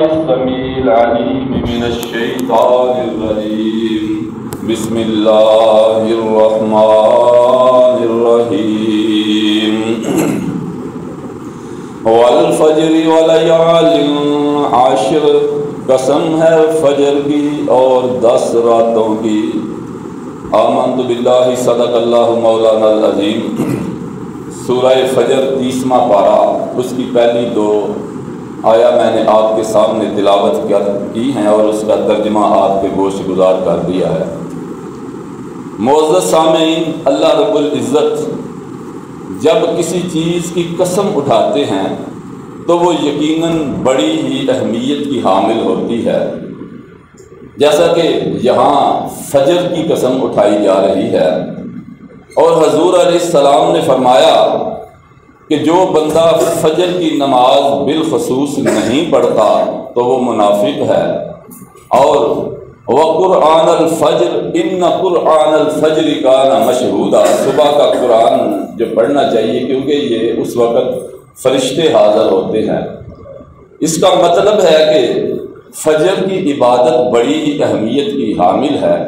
السميع العليم من الشيطان الرجيم بسم الله الرحمن الرحيم والفجر وليال عشر، قسم ہے فجر کی اور 10 راتوں کی۔ آمنت باللہ صدق اللہ مولانا العظیم۔ سورہ فجر 30واں پارہ، اس کی پہلی 2 آیا میں نے آپ کے سامنے تلاوت کی ہیں اور اس کا ترجمہ آپ کے گوش گزار کر دیا ہے۔ معزز سامعین، اللہ رب العزت جب کسی چیز کی قسم اٹھاتے ہیں تو وہ یقیناً بڑی ہی اہمیت کی حامل ہوتی ہے، جیسا کہ یہاں فجر کی قسم اٹھائی جا رہی ہے، اور حضور علیہ السلام نے فرمایا کہ جو بندہ فجر کی نماز بالخصوص نہیں پڑھتا تو وہ منافق ہے، اور وَقُرْآنَ الْفَجْرِ إِنَّ قُرْآنَ الْفَجْرِ كَانَ مَشْهُودًا، صبح کا قرآن جو پڑھنا چاہیے کیونکہ یہ اس وقت فرشتے حاضر ہوتے ہیں۔ اس کا مطلب ہے کہ فجر کی عبادت بڑی ہی اہمیت کی حامل ہے۔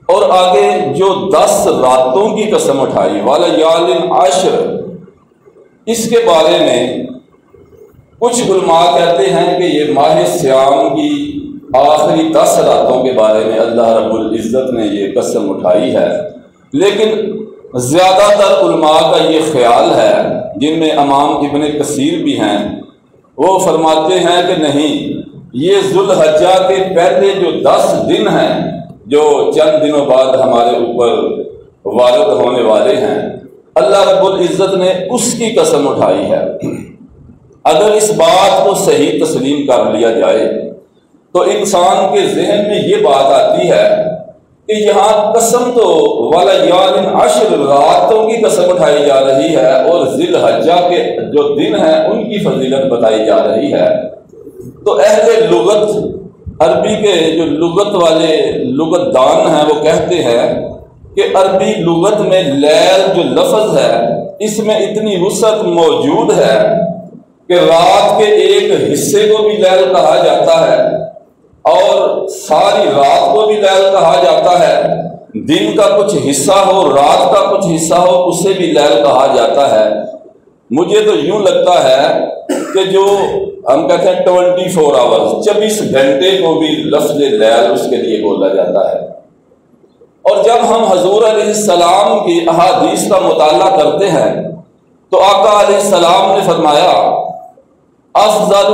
اور آگے جو 10 راتوں کی قسم اٹھائی وَلَيَالٍ عَشْرٍ، اس کے بارے میں کچھ علماء کہتے ہیں کہ یہ ماہ سیام کی آخری 10 راتوں کے بارے میں اللہ رب العزت نے یہ قسم اٹھائی ہے، لیکن زیادہ تر علماء کا یہ خیال ہے، جن میں امام ابن کثیر بھی ہیں، وہ فرماتے ہیں کہ نہیں، یہ ذو الحجہ کے پہلے جو 10 دن ہیں جو چند دنوں بعد ہمارے اوپر وارد ہونے والے ہیں، اللہ رب العزت نے اس کی قسم اٹھائی ہے۔ اگر اس بات کو صحیح تسلیم کر لیا جائے تو انسان کے ذہن میں یہ بات آتی ہے کہ یہاں قسم تو وَلَيَالٍ عَشْرٍ، راتوں کی قسم اٹھائی جا رہی ہے، اور ذی الحجہ کے جو دن ہیں ان کی فضیلت بتائی جا رہی ہے۔ تو اہل لغت، عربی کے جو لغت والے لغت دان ہیں، وہ کہتے ہیں کہ عربی لغت میں لیل جو لفظ ہے اس میں اتنی وسعت موجود ہے کہ رات کے ایک حصے کو بھی لیل کہا جاتا ہے، اور ساری رات کو بھی لیل کہا جاتا ہے، دن کا کچھ حصہ ہو، رات کا کچھ حصہ ہو، اسے بھی لیل کہا جاتا ہے۔ مجھے تو یوں لگتا ہے کہ جو ہم کہتے ہیں 24 آورز، 24 گھنٹے کو بھی لفظ لیل اس کے لیے بولا جاتا ہے۔ اور جب ہم حضور علیہ السلام کی احادیث کا مطالعہ کرتے ہیں تو آقا علیہ السلام نے فرمایا افضل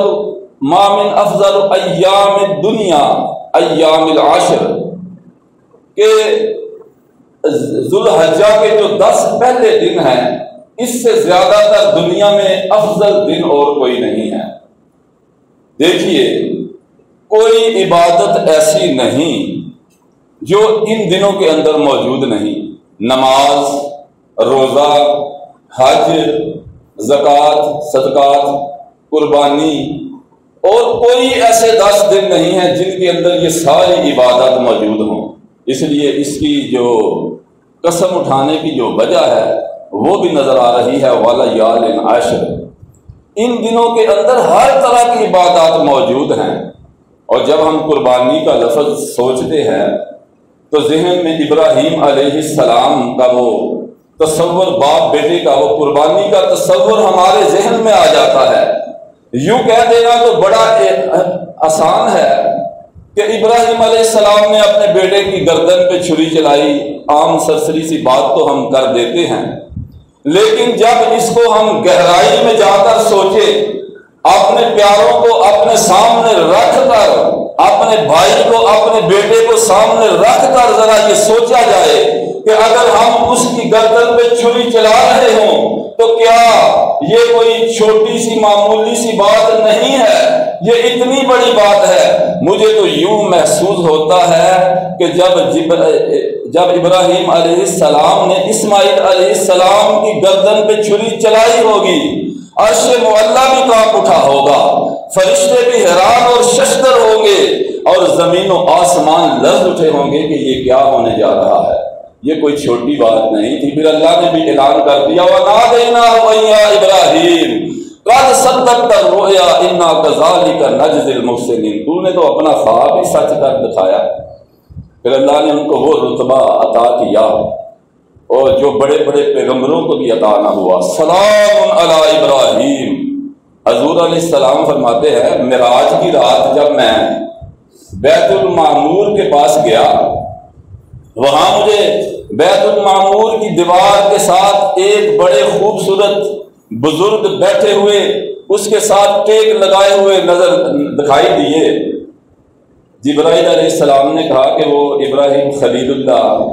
ما من افضل ایام الدنیا ایام العشر، کہ ذو الحجہ کے جو 10 پہلے دن ہیں اس سے زیادہ تر دنیا میں افضل دن اور کوئی نہیں ہے۔ دیکھیے، کوئی عبادت ایسی نہیں جو ان دنوں کے اندر موجود نہیں۔ نماز، روزہ، حج، زکوٰۃ، صدقات، قربانی، اور کوئی ایسے 10 دن نہیں ہیں جن کے اندر یہ ساری عبادات موجود ہوں۔ اس لیے اس کی جو قسم اٹھانے کی جو وجہ ہے وہ بھی نظر آ رہی ہے، وَلَيَالٍ عَشْرٍ، ان دنوں کے اندر ہر طرح کی عبادات موجود ہیں۔ اور جب ہم قربانی کا لفظ سوچتے ہیں تو ذہن میں ابراہیم علیہ السلام کا وہ تصور، باپ بیٹے کا وہ قربانی کا تصور ہمارے ذہن میں آ جاتا ہے۔ یوں کہہ دینا تو بڑا آسان ہے کہ ابراہیم علیہ السلام نے اپنے بیٹے کی گردن پہ چھری چلائی، عام سرسری سی بات تو ہم کر دیتے ہیں، لیکن جب اس کو ہم گہرائی میں جا کر سوچے، اپنے پیاروں کو اپنے سامنے رکھ کر، اپنے بھائی کو، اپنے بیٹے کو سامنے رکھ کر ذرا یہ سوچا جائے کہ اگر ہم اس کی گردن پہ چھری چلا رہے ہوں تو کیا یہ کوئی چھوٹی سی معمولی سی بات نہیں ہے، یہ اتنی بڑی بات ہے۔ مجھے تو یوں محسوس ہوتا ہے کہ جب ابراہیم علیہ السلام نے اسماعیل علیہ السلام کی گردن پہ چھری چلائی ہوگی، عرش معلیٰ بھی کانپ اٹھا ہوگا، فرشتے بھی حیران اور ششدر ہوں گے، اور زمین و آسمان لرز اٹھے ہوں گے کہ یہ کیا ہونے جا رہا ہے۔ یہ کوئی چھوٹی بات نہیں تھی۔ پھر اللہ نے بھی اعلان کر دیا وَنَادَيْنَاهُ يَا إِبْرَاهِيمُ، قد صدقت الرؤیا انا کذالک نجزی المحسنین، تو نے تو اپنا خواب ہی سچ کر دکھایا۔ پھر اللہ نے ان کو وہ رتبہ عطا کیا اور جو بڑے بڑے پیغمبروں کو بھی عطا نہ ہوا۔ سلام علی ابراہیم، حضور علیہ السلام فرماتے ہیں معراج کی رات جب میں بیت المعمور کے پاس گیا، وہاں مجھے بیت المعمور کی دیوار کے ساتھ ایک بڑے خوبصورت بزرگ بیٹھے ہوئے اس کے ساتھ ٹیک لگائے ہوئے نظر دکھائی دیے۔ جبرائیل علیہ السلام نے کہا کہ وہ ابراہیم خلیل اللہ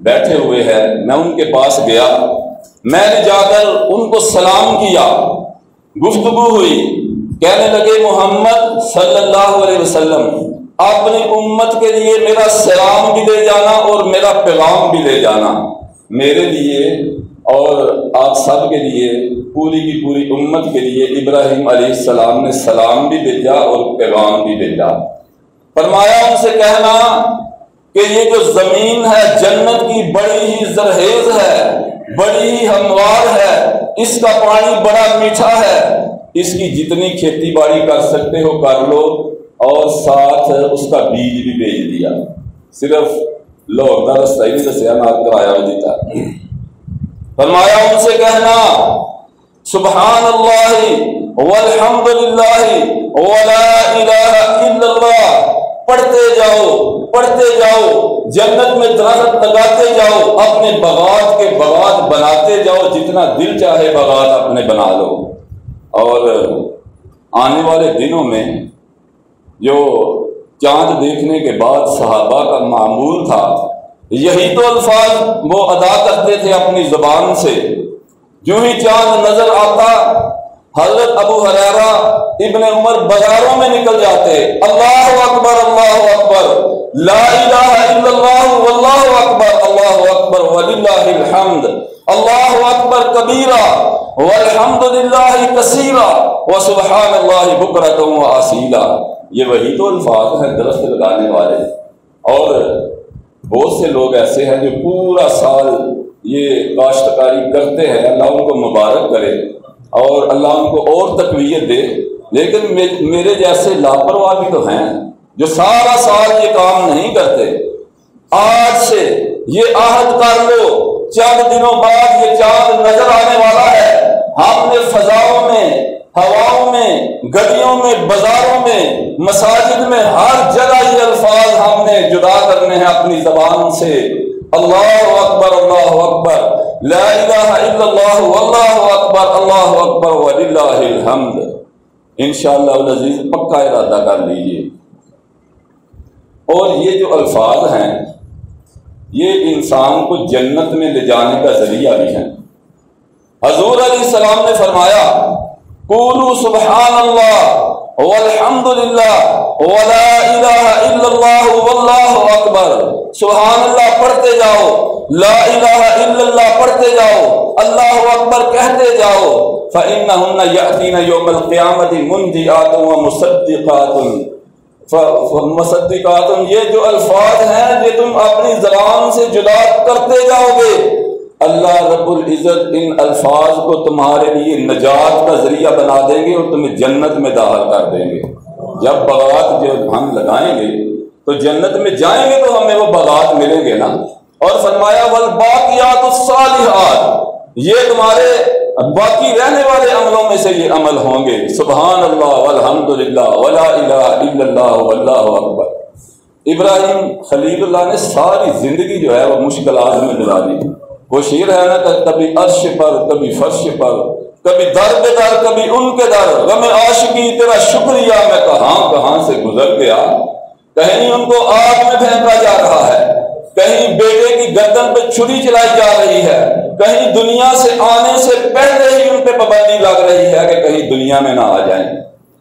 بیٹھے ہوئے ہیں۔ میں ان کے پاس گیا، میں نے جا کر ان کو سلام کیا، گفتگو ہوئی، کہنے لگے محمد صلی اللہ علیہ وسلم اپنی امت کے لیے میرا سلام بھی لے جانا اور میرا پیغام بھی لے جانا، میرے لیے اور آپ سب کے لیے، پوری کی پوری امت کے لیے ابراہیم علیہ السلام نے سلام بھی بھیجا اور پیغام بھی بھیجا۔ فرمایا ان سے کہنا کہ یہ جو زمین ہے جنت کی بڑی ہی زرخیز ہے، بڑی ہی ہموار ہے، اس کا پانی بڑا میٹھا ہے، اس کی جتنی کھیتی باڑی کر سکتے ہو کر لو، اور ساتھ اس کا بیج بھی بیچ دیا، صرف لوگ کا رستہ ہی نہیں دسیا، نہ کرایا ہو دیتا۔ فرمایا ان سے کہنا سبحان اللہ والحمد للہ ولا الہ الا اللہ، پڑھتے جاؤ، جنت میں درخت لگاتے جاؤ، اپنے باغات کے باغات بناتے جاؤ، جتنا دل چاہے باغات اپنے بنا لو۔ اور آنے والے دنوں میں جو چاند دیکھنے کے بعد صحابہ کا معمول تھا، یہی تو الفاظ وہ ادا کرتے تھے اپنی زبان سے۔ جو ہی چاند نظر آتا حضرت ابو ہریرہ ابن عمر بازاروں میں نکل جاتے، اللہ اکبر لا الہ الا اللہ واللہ اکبر وللہ الحمد، اللہ اکبر کبیرہ والحمد للہ کثیرہ وسبحان اللہ بکرۃ واصیلا۔ یہ وہی تو الفاظ ہیں درخت لگانے والے۔ اور بہت سے لوگ ایسے ہیں جو پورا سال یہ کاشتکاری کرتے ہیں، اللہ ان کو مبارک کرے اور اللہ ان کو اور تقویت دے، لیکن میرے جیسے لاپرواہ بھی تو ہیں جو سارا سال یہ کام نہیں کرتے۔ آج سے یہ عہد کر لو، چند دنوں بعد یہ چاند نظر آنے والا ہے، ہم نے فضاؤں میں، ہواؤں میں، گلیوں میں، بازاروں میں، مساجد میں، ہر جگہ یہ الفاظ ہم نے جدا کرنے ہیں اپنی زبان سے، اللہ اکبر لا الہ الا اللہ واللہ اکبر وللہ الحمد۔ انشاءاللہ العزیز پکا ارادہ کر لیجیے۔ اور یہ جو الفاظ ہیں یہ انسان کو جنت میں لے جانے کا ذریعہ بھی ہے۔ حضور علیہ السلام نے فرمایا قولوا سبحان اللہ والحمد للہ ولا الہ الا اللہ واللہ اکبر، سبحان اللہ پڑھتے جاؤ، لا الہ الا اللہ پڑھتے جاؤ، اللہ اکبر کہتے جاؤ، فإنہن یأتین یوم القیامت منجیات ومصدقات، یہ جو الفاظ ہیں یہ تم اپنی زبان سے جدا کرتے جاؤ گے، اللہ رب العزت ان الفاظ کو تمہارے لیے نجات کا ذریعہ بنا دیں گے اور تمہیں جنت میں داخل کر دیں گے۔ جب باغات جو ہم لگائیں گے تو جنت میں جائیں گے تو ہمیں وہ باغات ملیں گے نا۔ اور فرمایا والباقیات الصالحات، یہ تمہارے باقی رہنے والے عملوں میں سے یہ عمل ہوں گے، سبحان اللہ والحمد للہ ولا الہ الا اللہ واللہ اکبر۔ ابراہیم خلیل اللہ نے ساری زندگی جو ہے وہ مشکلات میں گزار دی۔ وہ شعر ہے نا کہ کبھی عرش پر، کبھی فرش پر، کبھی در پہ در، کبھی ان کے در، غم عاشقی تیرا شکریہ میں کہاں کہاں سے گزر گیا۔ کہیں ان کو آگ میں پھینکا جا رہا ہے، کہیں بیٹے کی گردن پہ چھری چلائی جا رہی ہے، کہیں دنیا سے آنے سے پہلے ہی ان پہ پابندی لگ رہی ہے کہ کہیں دنیا میں نہ آ جائیں۔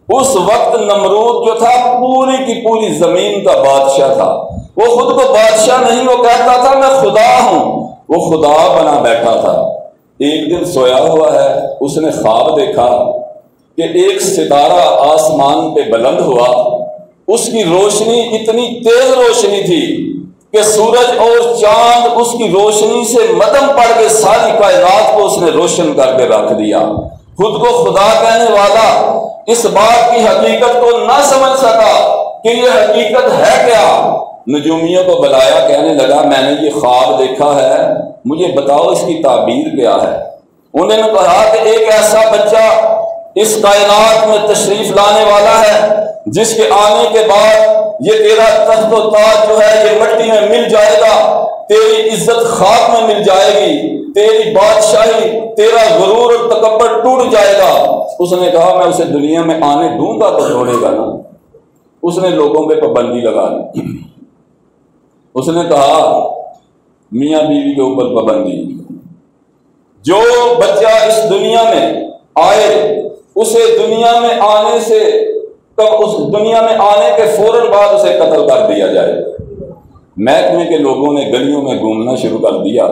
اس وقت نمرود جو تھا پوری کی پوری زمین کا بادشاہ تھا، وہ خود کو بادشاہ نہیں، وہ کہتا تھا میں خدا ہوں، وہ خدا بنا بیٹھا تھا۔ ایک دن سویا ہوا ہے، اس نے خواب دیکھا کہ ایک ستارہ آسمان پہ بلند ہوا، اس کی روشنی اتنی تیز روشنی تھی کہ سورج اور چاند اس کی روشنی سے مدھم پڑ کے ساری کائنات کو اس نے روشن کر کے رکھ دیا۔ خود کو خدا کہنے والا اس بات کی حقیقت کو نہ سمجھ سکا کہ یہ حقیقت ہے کیا، نجومیوں کو بلایا، کہنے لگا میں نے یہ خواب دیکھا ہے، مجھے بتاؤ اس کی تعبیر کیا ہے۔ انہوں نے کہا کہ ایک ایسا بچہ اس کائنات میں تشریف لانے والا ہے جس کے آنے کے بعد یہ تیرا تخت و تاج جو ہے یہ مٹی میں مل جائے گا، تیری عزت خاک میں مل جائے گی، تیری بادشاہی، تیرا غرور اور تکبر ٹوٹ جائے گا۔ اس نے کہا میں اسے دنیا میں آنے دوں گا تو چھوڑے گا نا۔ اس نے لوگوں پہ پابندی لگا دی۔ اس نے کہا میاں بیوی کے اوپر پابندی، جو بچہ اس دنیا میں آئے اسے دنیا میں آنے سے اس دنیا میں آنے کے فوراً بعد اسے قتل کر دیا جائے۔ محکمے کے لوگوں نے گلیوں میں گھومنا شروع کر دیا،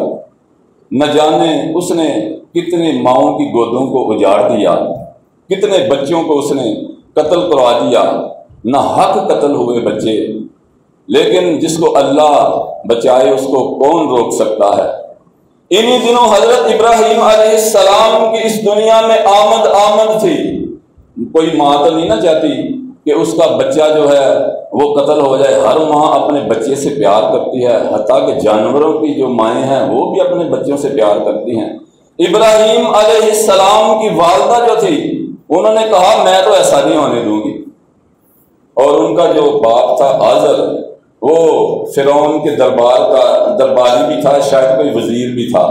نہ جانے اس نے کتنے ماؤں کی گودوں کو اجاڑ دیا، کتنے بچوں کو اس نے قتل کروا دیا، نہ حق قتل ہوئے بچے، لیکن جس کو اللہ بچائے اس کو کون روک سکتا ہے۔ انہی دنوں حضرت ابراہیم علیہ السلام کی اس دنیا میں آمد تھی۔ کوئی ماں تو نہیں نہ چاہتی کہ اس کا بچہ جو ہے وہ قتل ہو جائے۔ ہر ماں اپنے بچے سے پیار کرتی ہے، حتیٰ کہ جانوروں کی جو مائیں ہیں وہ بھی اپنے بچوں سے پیار کرتی ہیں۔ ابراہیم علیہ السلام کی والدہ جو تھی انہوں نے کہا میں تو ایسا نہیں ہونے دوں گی، اور ان کا جو باپ تھا آزر وہ فرعون کے درباری بھی تھا، شاید کوئی وزیر بھی تھا۔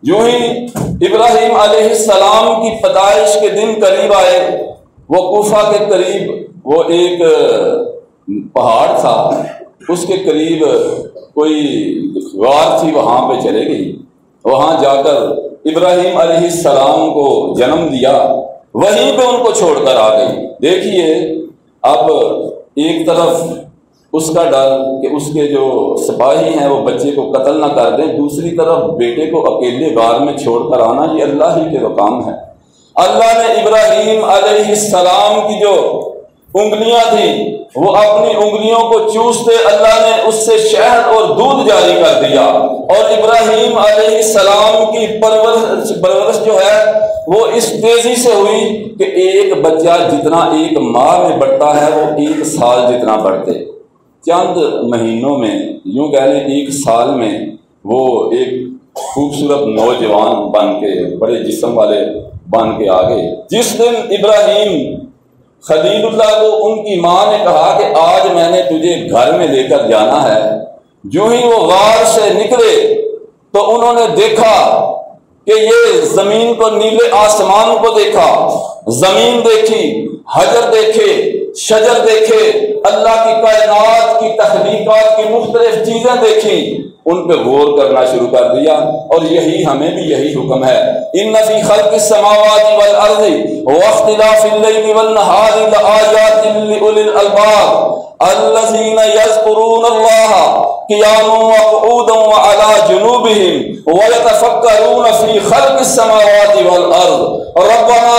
جو ہی ابراہیم علیہ السلام کی پیدائش کے دن قریب آئے، وہ کوفہ کے قریب وہ ایک پہاڑ تھا، اس کے قریب کوئی غار تھی، وہاں پہ چلے گئی، وہاں جا کر ابراہیم علیہ السلام کو جنم دیا، وہیں پہ ان کو چھوڑ کر آ گئی۔ دیکھیے اب ایک طرف اس کا ڈر کہ اس کے جو سپاہی ہیں وہ بچے کو قتل نہ کر دیں، دوسری طرف بیٹے کو اکیلے غار میں چھوڑ کر آنا یہ اللہ ہی کے کام ہے۔ اللہ نے ابراہیم علیہ السلام کی جو انگلیاں تھیں وہ اپنی انگلیوں کو چوستے اللہ نے اس سے شہد اور دودھ جاری کر دیا، اور ابراہیم علیہ السلام کی پرورش جو ہے وہ اس تیزی سے ہوئی کہ ایک بچہ جتنا ایک ماہ میں بڑھتا ہے وہ ایک سال جتنا بڑھتے۔ چند مہینوں میں، یوں کہہ لیں ایک سال میں، وہ ایک خوبصورت نوجوان بن کے، بڑے جسم والے بن کے آ گئے۔ جس دن ابراہیم خلیل اللہ کو ان کی ماں نے کہا کہ آج میں نے تجھے گھر میں لے کر جانا ہے، جو ہی وہ غار سے نکلے تو انہوں نے دیکھا کہ یہ زمین کو، نیلے آسمان کو دیکھا، زمین دیکھی، حجر دیکھے، شجر دیکھے، اللہ کی کائنات کی تخلیقات کی مختلف چیزیں دیکھیں، ان پہ غور کرنا شروع کر دیا۔ اور یہی ہمیں بھی یہی حکم ہے، ان فی خلق السماوات والارض واختلاف اللیل والنہار لآیات لأولی الالباب الذین یذکرون اللہ قیاما وقعودا وعلی جنوبہم ویتفکرون فی خلق السماوات والارض ربنا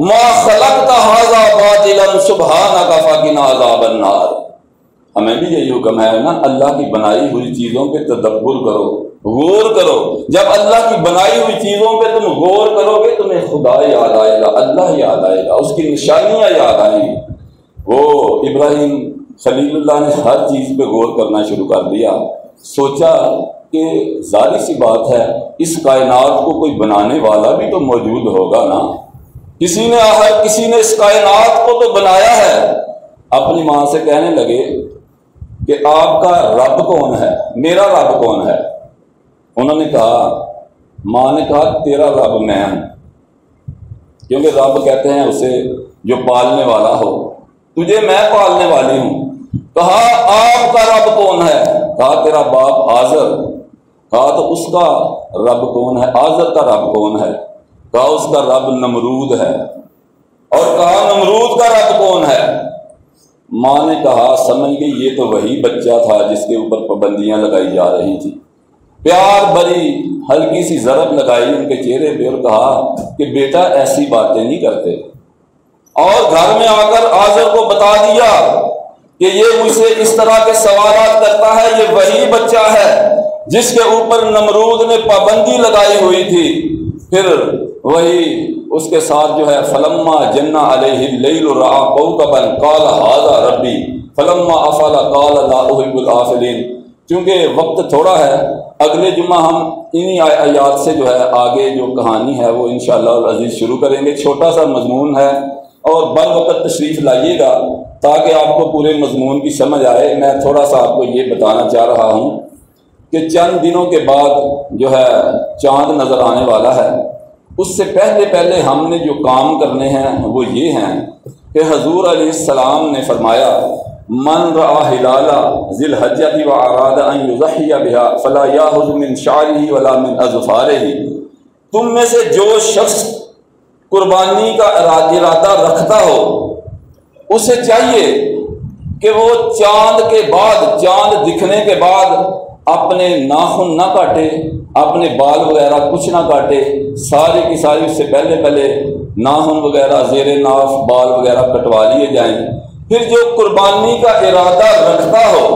ما خلقت ھذا باطلا سبحانک فقنا عذاب النار۔ ہمیں بھی یہی حکم ہے نا، اللہ کی بنائی ہوئی چیزوں پہ تدبر کرو، غور کرو۔ جب اللہ کی بنائی ہوئی چیزوں پہ تم غور کرو گے تمہیں خدا یاد آئے گا، اللہ یاد آئے گا، اس کی نشانیاں یاد آئیں گی۔ وہ ابراہیم خلیل اللہ نے ہر چیز پہ غور کرنا شروع کر دیا، سوچا کہ ظاہر سی بات ہے اس کائنات کو کوئی بنانے والا بھی تو موجود ہوگا نا، کسی نے اس کائنات کو تو بنایا ہے۔ اپنی ماں سے کہنے لگے کہ آپ کا رب کون ہے، میرا رب کون ہے؟ انہوں نے کہا، ماں نے کہا تیرا رب میں ہوں، کیونکہ رب کہتے ہیں اسے جو پالنے والا ہو، تجھے میں پالنے والی ہوں۔ کہا آپ کا رب کون ہے؟ کہا تیرا باپ آزر۔ کہا تو اس کا رب کون ہے؟ آزر کا رب کون ہے؟ کہا اس کا رب نمرود ہے۔ اور کہا نمرود کا رب کون ہے؟ ماں نے کہا سمجھ گئی یہ تو وہی بچہ تھا جس کے اوپر پابندیاں لگائی جا رہی تھی۔ پیار بھری ہلکی سی ضرب لگائی ان کے چہرے پہ اور کہا کہ بیٹا ایسی باتیں نہیں کرتے، اور گھر میں آ کر آزر کو بتا دیا کہ یہ مجھ سے اس طرح کے سوالات کرتا ہے، یہ وہی بچہ ہے جس کے اوپر نمرود نے پابندی لگائی ہوئی تھی۔ پھر وہی اس کے ساتھ جو ہے فلما جن علیہ اللیل رأى کوكبا قال هذا ربی فلما افل قال لا احب الافلین۔ چونکہ وقت تھوڑا ہے، اگلے جمعہ ہم انہی آیات سے جو ہے آگے جو کہانی ہے وہ انشاءاللہ العزیز شروع کریں گے۔ چھوٹا سا مضمون ہے اور بر وقت تشریف لائیے گا تاکہ آپ کو پورے مضمون کی سمجھ آئے۔ میں تھوڑا سا آپ کو یہ بتانا چاہ رہا ہوں کہ چند دنوں کے بعد جو ہے چاند نظر آنے والا ہے۔ اس سے پہلے ہم نے جو کام کرنے ہیں وہ یہ ہیں کہ حضور علیہ السلام نے فرمایا من رأى ہلال ذی الحجۃ واراد ان یضحی بها فلا یاخذ من شعره ولا من اظفارہ۔ تم میں سے جو شخص قربانی کا ارادہ رکھتا ہو اسے چاہیے کہ وہ چاند کے بعد، چاند دکھنے کے بعد اپنے ناخن نہ کاٹے، اپنے بال وغیرہ کچھ نہ کاٹے، ساری کی ساری اس سے پہلے ناخن وغیرہ زیر ناف بال وغیرہ کٹوا لیے جائیں۔ پھر جو قربانی کا ارادہ رکھتا ہو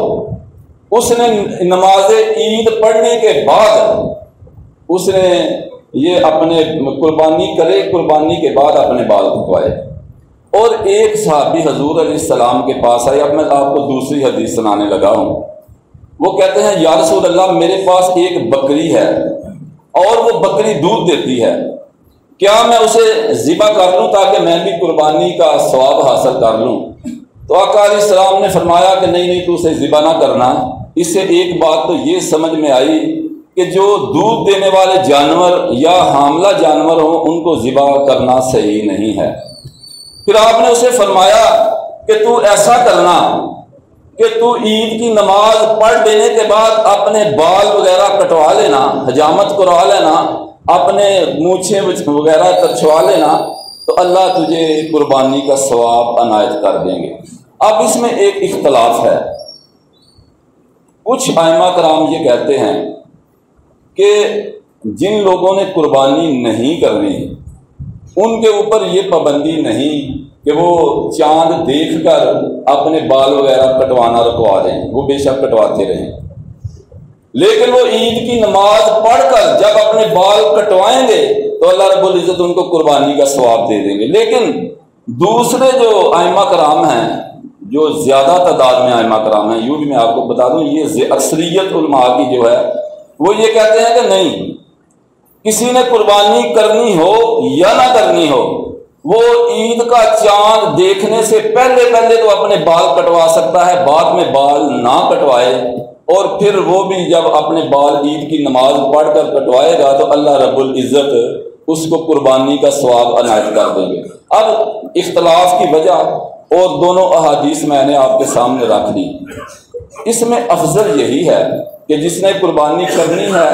اس نے نماز عید پڑھنے کے بعد اس نے یہ اپنے قربانی کرے، قربانی کے بعد اپنے بال کٹوائے۔ اور ایک صحابی حضور علیہ السلام کے پاس آئے، اب میں آپ کو دوسری حدیث سنانے لگا ہوں۔ وہ کہتے ہیں یا رسول اللہ میرے پاس ایک بکری ہے اور وہ بکری دودھ دیتی ہے، کیا میں اسے ذبح کر لوں تاکہ میں بھی قربانی کا ثواب حاصل کر لوں؟ تو آقا علیہ السلام نے فرمایا کہ نہیں تو اسے ذبح نہ کرنا۔ اس سے ایک بات تو یہ سمجھ میں آئی کہ جو دودھ دینے والے جانور یا حاملہ جانور ہوں ان کو ذبح کرنا صحیح نہیں ہے۔ پھر آپ نے اسے فرمایا کہ تو ایسا کرنا کہ تو عید کی نماز پڑھ لینے کے بعد اپنے بال وغیرہ کٹوا لینا، حجامت کروا لینا، اپنے مونچھیں وغیرہ کچھوا لینا، تو اللہ تجھے قربانی کا ثواب عنایت کر دیں گے۔ اب اس میں ایک اختلاف ہے، کچھ ائمہ کرام یہ کہتے ہیں کہ جن لوگوں نے قربانی نہیں کرنی ان کے اوپر یہ پابندی نہیں کہ وہ چاند دیکھ کر اپنے بال وغیرہ کٹوانا رکوا دیں، وہ بے شک کٹواتے رہیں، لیکن وہ عید کی نماز پڑھ کر جب اپنے بال کٹوائیں گے تو اللہ رب العزت ان کو قربانی کا ثواب دے دیں گے۔ لیکن دوسرے جو ائمہ کرام ہیں، جو زیادہ تعداد میں ائمہ کرام ہیں، یوں بھی میں آپ کو بتا دوں یہ اکثریت علماء کی جو ہے وہ یہ کہتے ہیں کہ نہیں، کسی نے قربانی کرنی ہو یا نہ کرنی ہو وہ عید کا چاند دیکھنے سے پہلے تو اپنے بال کٹوا سکتا ہے، بعد میں بال نہ کٹوائے، اور پھر وہ بھی جب اپنے بال عید کی نماز پڑھ کر کٹوائے گا تو اللہ رب العزت اس کو قربانی کا ثواب عنایت کر دیں گے۔ اب اختلاف کی وجہ اور دونوں احادیث میں نے آپ کے سامنے رکھ دی۔ اس میں افضل یہی ہے کہ جس نے قربانی کرنی ہے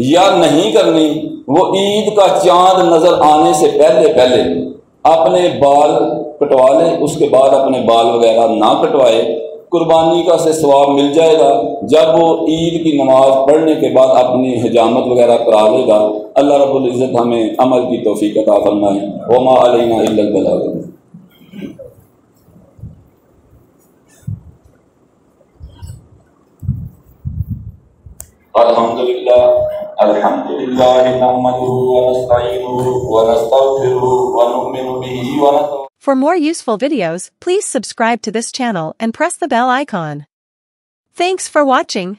یا نہیں کرنی وہ عید کا چاند نظر آنے سے پہلے اپنے بال کٹوا لے، اس کے بعد اپنے بال وغیرہ نہ کٹوائے، قربانی کا سے ثواب مل جائے گا۔ جب وہ عید کی نماز پڑھنے کے بعد اپنی حجامت وغیرہ کرا لے گا، اللہ رب العزت ہمیں عمل کی توفیق عطا فرمائے۔ وما علینا الا البلاغ۔ الحمدللہ نحمده ونستعینه ونستغفره ونؤمن به ونتوکل۔ For more useful videos, please subscribe to this channel and press the bell icon. Thanks for watching.